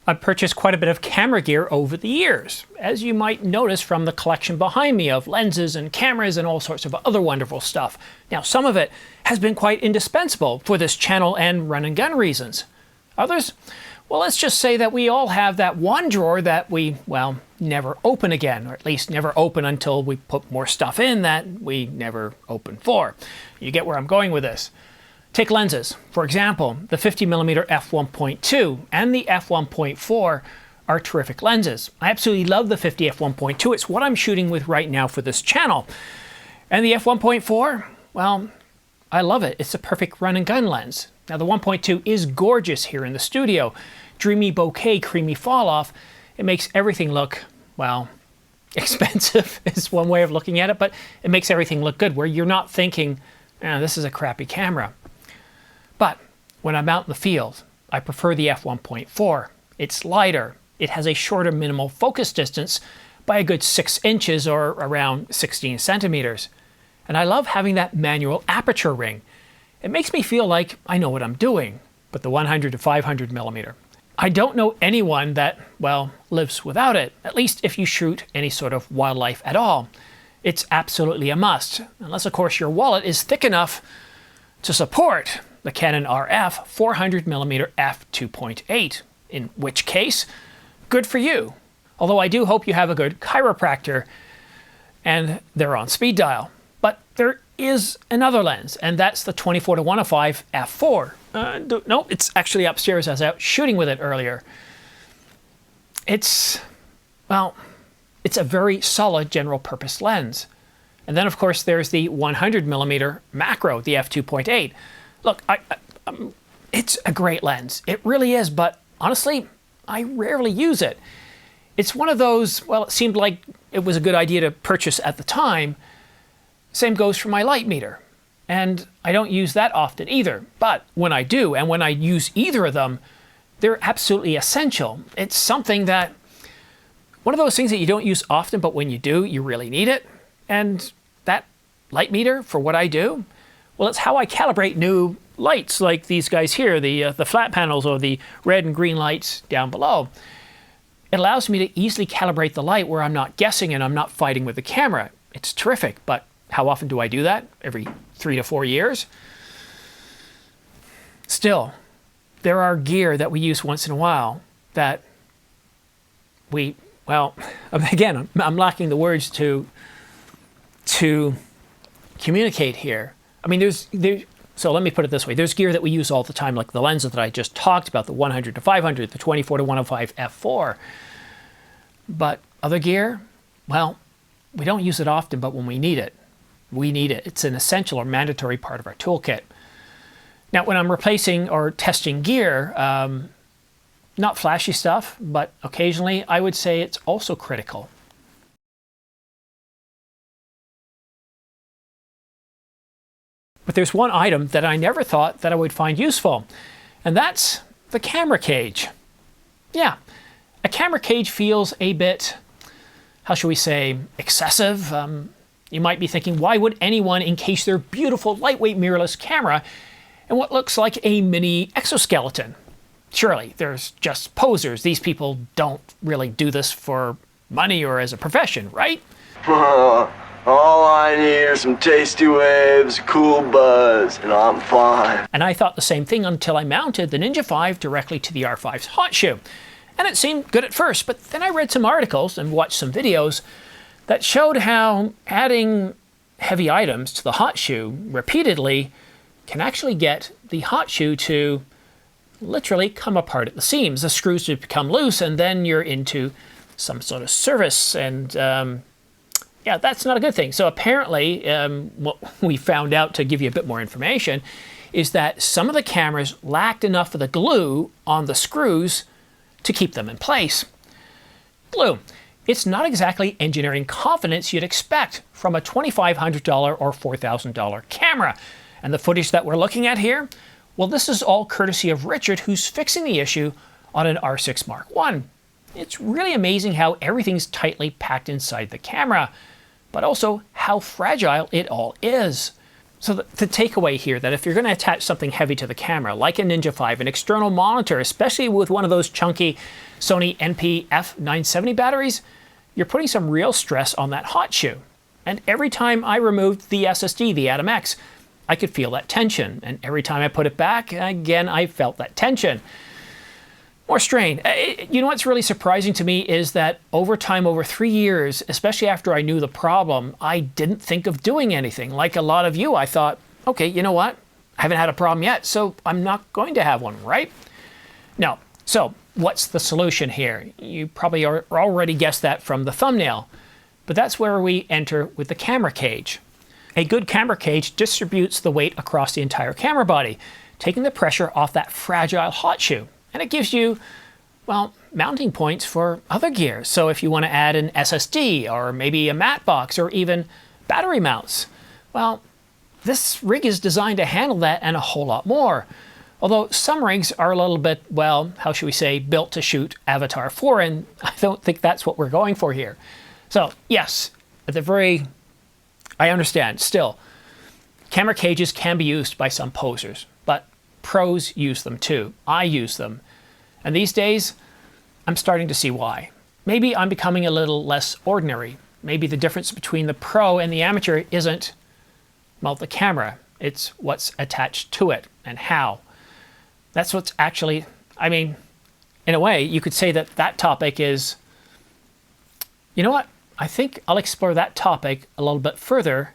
I've purchased quite a bit of camera gear over the years, as you might notice from the collection behind me of lenses and cameras and all sorts of other wonderful stuff. Now, some of it has been quite indispensable for this channel and run and gun reasons. Others? Well, let's just say that we all have that one drawer that we, well, never open again, or at least never open until we put more stuff in that we never open for. You get where I'm going with this. Take lenses. For example, the 50mm f1.2 and the f1.4 are terrific lenses. I absolutely love the 50 f1.2. It's what I'm shooting with right now for this channel. And the f1.4, well, I love it. It's a perfect run and gun lens. Now the 1.2 is gorgeous here in the studio. Dreamy bokeh, creamy fall off. It makes everything look, well, expensive is one way of looking at it, but it makes everything look good where you're not thinking, this is a crappy camera. But when I'm out in the field, I prefer the f1.4. It's lighter. It has a shorter minimal focus distance by a good 6 inches or around 16 centimeters. And I love having that manual aperture ring. It makes me feel like I know what I'm doing. But the 100 to 500 millimeter, I don't know anyone that, well, lives without it, at least if you shoot any sort of wildlife at all. It's absolutely a must, unless of course your wallet is thick enough to support the Canon RF 400mm f2.8, in which case, good for you. Although I do hope you have a good chiropractor and they're on speed dial. But there is another lens, and that's the 24 to 105 f4. No, it's actually upstairs. I was out shooting with it earlier. It's, well, it's a very solid general purpose lens. And then of course there's the 100mm macro, the f2.8. Look, it's a great lens. It really is, but honestly, I rarely use it. It's one of those, well, it seemed like it was a good idea to purchase at the time. Same goes for my light meter. And I don't use that often either. But when I do, and when I use either of them, they're absolutely essential. It's something that, one of those things that you don't use often, but when you do, you really need it. And that light meter, for what I do, well, it's how I calibrate new lights like these guys here, the flat panels or the red and green lights down below. It allows me to easily calibrate the light where I'm not guessing and I'm not fighting with the camera. It's terrific, but how often do I do that? Every 3 to 4 years? Still, there are gear that we use once in a while that we, well, again, I'm lacking the words to communicate here. I mean, so let me put it this way. There's gear that we use all the time, like the lenses that I just talked about, the 100 to 500, the 24 to 105 f4. But other gear, well, we don't use it often, but when we need it, we need it. It's an essential or mandatory part of our toolkit. Now, when I'm replacing or testing gear, not flashy stuff, but occasionally I would say it's also critical. But there's one item that I never thought that I would find useful, and that's the camera cage. Yeah, a camera cage feels a bit, how shall we say, excessive. You might be thinking, why would anyone encase their beautiful lightweight mirrorless camera in what looks like a mini exoskeleton? Surely, there's just posers. These people don't really do this for money or as a profession, right? All I need are some tasty waves, cool buzz, and I'm fine. And I thought the same thing until I mounted the Ninja 5 directly to the R5's hot shoe. And it seemed good at first, but then I read some articles and watched some videos that showed how adding heavy items to the hot shoe repeatedly can actually get the hot shoe to literally come apart at the seams. The screws to become loose, and then you're into some sort of service, and yeah, that's not a good thing. So apparently, what we found out, to give you a bit more information, is that some of the cameras lacked enough of the glue on the screws to keep them in place. Glue. It's not exactly engineering confidence you'd expect from a $2,500 or $4,000 camera. And the footage that we're looking at here, well, this is all courtesy of Richard, who's fixing the issue on an R6 Mark I. It's really amazing how everything's tightly packed inside the camera, but also how fragile it all is. So the takeaway here, that if you're going to attach something heavy to the camera, like a Ninja 5, an external monitor, especially with one of those chunky Sony NP-F970 batteries, you're putting some real stress on that hot shoe. And every time I removed the SSD, the AtomX, I could feel that tension. And every time I put it back, again, I felt that tension. More strain. You know what's really surprising to me is that over time, over 3 years, especially after I knew the problem, I didn't think of doing anything. Like a lot of you, I thought, okay, you know what? I haven't had a problem yet, so I'm not going to have one, right? No. So what's the solution here? You probably already guessed that from the thumbnail, but that's where we enter with the camera cage. A good camera cage distributes the weight across the entire camera body, taking the pressure off that fragile hot shoe. And it gives you, well, mounting points for other gear. So if you want to add an SSD or maybe a mat box or even battery mounts, well, this rig is designed to handle that and a whole lot more. Although some rigs are a little bit, well, how should we say, built to shoot Avatar 4, and I don't think that's what we're going for here. So yes, I understand, still, camera cages can be used by some posers, but pros use them too. I use them. And these days, I'm starting to see why. Maybe I'm becoming a little less ordinary. Maybe the difference between the pro and the amateur isn't, well, the camera. It's what's attached to it and how. That's what's actually, I mean, in a way, you could say that that topic is, you know what? I think I'll explore that topic a little bit further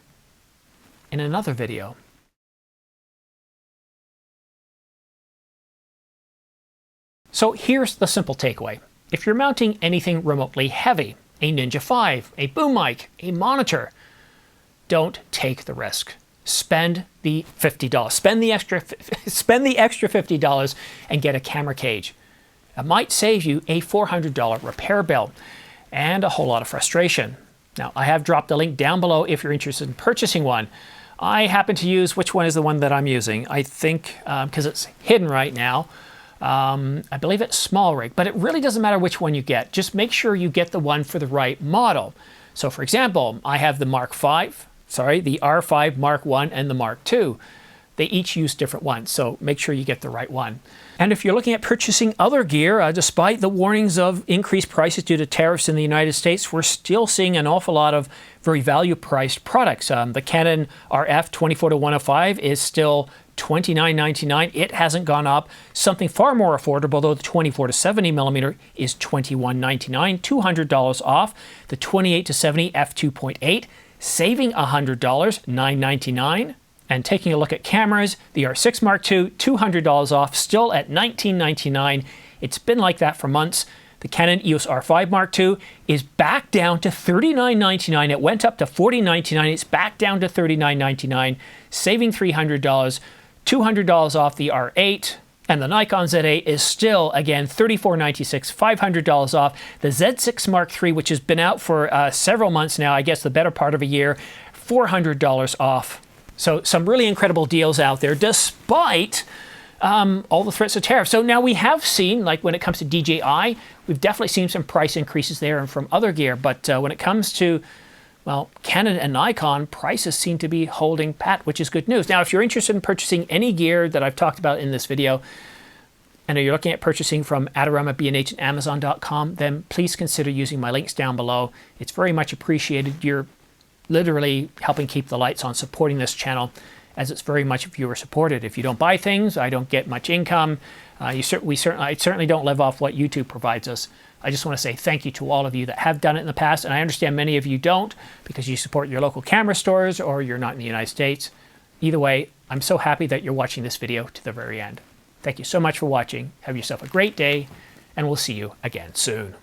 in another video. So here's the simple takeaway. If you're mounting anything remotely heavy, a Ninja 5, a boom mic, a monitor, don't take the risk. Spend the $50. Spend the extra $50 and get a camera cage. It might save you a $400 repair bill and a whole lot of frustration. Now, I have dropped a link down below if you're interested in purchasing one. I happen to use, which one is the one that I'm using? I think, because it's hidden right now, I believe it's small rig, but it really doesn't matter which one you get. Just make sure you get the one for the right model. So for example, I have the the R5 Mark I and the Mark II. They each use different ones, so make sure you get the right one. And if you're looking at purchasing other gear, despite the warnings of increased prices due to tariffs in the United States, we're still seeing an awful lot of very value-priced products. The Canon RF 24-105 is still $29.99. It hasn't gone up. Something far more affordable, though, the 24-70mm is $21.99, $200 off. The 28-70 f2.8, saving $100, $9.99. And taking a look at cameras, the R6 Mark II, $200 off, still at $19.99. It's been like that for months. The Canon EOS R5 Mark II is back down to $39.99. It went up to $40.99. It's back down to $39.99, saving $300, $200 off the R8. And the Nikon Z8 is still, again, $34.96, $500 off. The Z6 Mark III, which has been out for several months now, I guess the better part of a year, $400 off. So some really incredible deals out there, despite all the threats of tariffs. So now we have seen, like when it comes to DJI, we've definitely seen some price increases there and from other gear. But when it comes to, well, Canon and Nikon, prices seem to be holding pat, which is good news. Now, if you're interested in purchasing any gear that I've talked about in this video, and you're looking at purchasing from Adorama, B&H, and Amazon.com, then please consider using my links down below. It's very much appreciated. You're literally helping keep the lights on, supporting this channel, as it's very much viewer supported. If you don't buy things, I don't get much income. I certainly don't live off what YouTube provides us. I just want to say thank you to all of you that have done it in the past, and I understand many of you don't because you support your local camera stores or you're not in the United States. Either way, I'm so happy that you're watching this video to the very end. Thank you so much for watching. Have yourself a great day, and we'll see you again soon.